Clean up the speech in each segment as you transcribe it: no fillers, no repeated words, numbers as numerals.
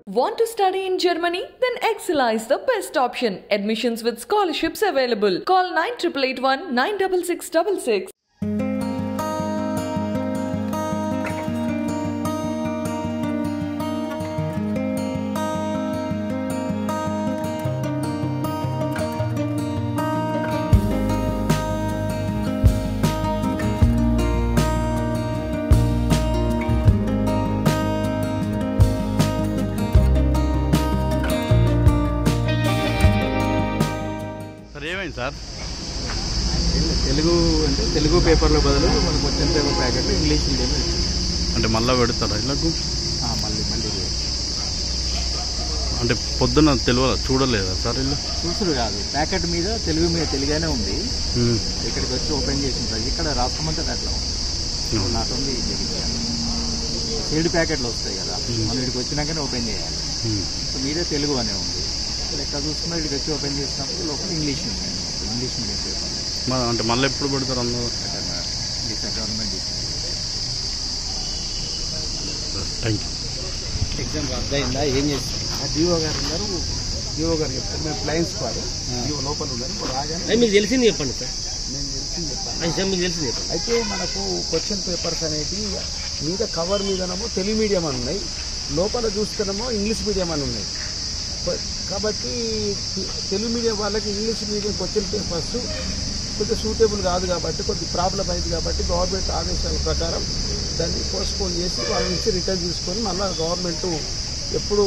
Want to study in Germany? Then Excella is the best option. Admissions with scholarships available. Call 9881 96666. Sir Telugu పేపర్ల బదులు మనకు question paper packet English medium అంటే మళ్ళీ పెడతారా ఇలాగూ మళ్ళీ అంటే పొద్దున చూడలేదా సార్ ఇల్లు చూసుడు కాదు ప్యాకెట్ మీద తెలుగుగానే ఉంది ఇక్కడికి వచ్చి ఓపెన్ చేసి ఉంటుంది ఇక్కడ రాష్ట్రమంతా అట్లా నాట్ ఓన్లీ సీడ్ ప్యాకెట్లు వస్తాయి కదా మనం ఇక్కడికి వచ్చినాకనే ఓపెన్ చేయాలి సో మీదే తెలుగు అనే ఉంది ఎక్కడ చూసుకున్నా ఇక్కడికి వచ్చి ఓపెన్ చేసినప్పుడు లోపల ఇంగ్లీష్ మీడియం పేపర్ అంటే మళ్ళీ ఎప్పుడు పెడతారు అందరూ గవర్నమెంట్ థ్యాంక్ యూ ఎగ్జామ్ అర్థమైందా ఏం చేస్తారు డిఓ గారు ఉన్నారు డిఓ గారు చెప్తారు మేము ఫ్లైయింగ్ స్క్వాడ్ డిఓ లోపల ఉన్నారు ఇప్పుడు రాగానే మీకు తెలిసింది చెప్పండి సార్ నేను తెలిసింది చెప్పాను మీకు తెలిసింది చెప్పండి అయితే మనకు క్వశ్చన్ పేపర్స్ అనేది మీద కవర్ మీదనేమో తెలుగు మీడియం అని ఉన్నాయి లోపల చూస్తేనేమో ఇంగ్లీష్ మీడియం అని ఉన్నాయి కాబట్టి తెలుగు మీడియం వాళ్ళకి ఇంగ్లీష్ మీడియం క్వశ్చన్ పేపర్స్ కొంచెం సూటబుల్ కాదు కాబట్టి కొద్ది ప్రాబ్లం అయింది కాబట్టి గవర్నమెంట్ ఆదేశాల ప్రకారం దాన్ని పోస్ట్పోన్ చేసి వాళ్ళ నుంచి రిటర్న్ తీసుకొని మళ్ళీ గవర్నమెంట్ ఎప్పుడు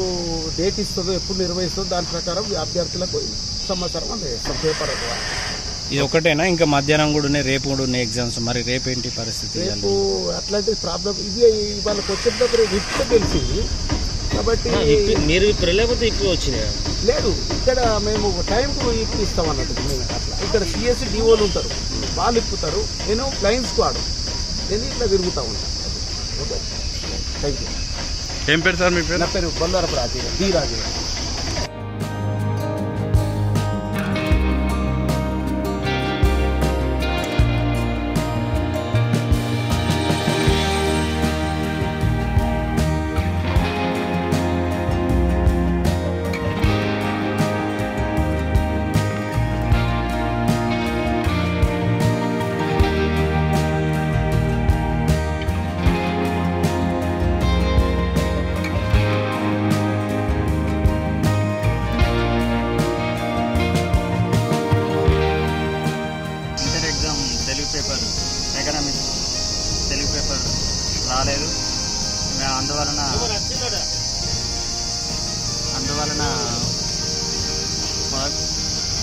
డేట్ ఇస్తుందో ఎప్పుడు నిర్వహిస్తుందో దాని ప్రకారం అభ్యర్థులకు సంవత్సరం అందజేస్తాం పేపర్ ఇది ఒకటేనా ఇంకా మధ్యాహ్నం కూడా ఉన్నాయి రేపు కూడా ఉన్నాయి ఎగ్జామ్స్ మరి రేపు ఏంటి పరిస్థితి రేపు అట్లాంటి ప్రాబ్లం ఇది వాళ్ళకి క్వశ్చన్ పేపర్ ఇప్పుడు తెలిసింది కాబట్టి మీరు ఇప్పుడు లేకపోతే ఇప్పుడు వచ్చినాయి లేదు ఇక్కడ మేము టైంకు ఇప్పిస్తాం అన్నట్టు మేము అట్లా ఇక్కడ సిఎస్సి డిఓలు ఉంటారు వాళ్ళు ఇప్పుతారు నేను ఫ్లైయింగ్ స్క్వాడ్ నేను ఇట్లా తిరుగుతూ ఉంటాను ఓకే థ్యాంక్ యూ ఏం పేరు సార్ మీ పేరు నా పేరు బొల్లారపు రాజు డి రాజు ఎకనామిక్స్ తెలుగు పేపర్ రాలేదు అందువలన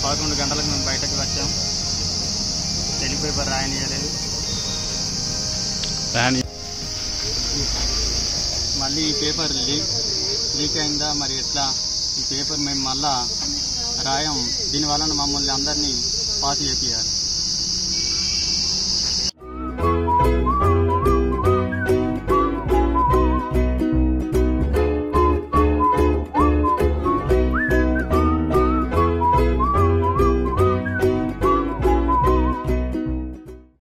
11 గంటలకు మేము బయటకు వచ్చాం తెలుగు పేపర్ రాయనీయలేదు మళ్ళీ ఈ పేపర్ లీక్ అయిందా మరి ఎట్లా ఈ పేపర్ మేము మళ్ళా రాయం దీనివలన మమ్మల్ని అందరినీ పాస్ చేయాలి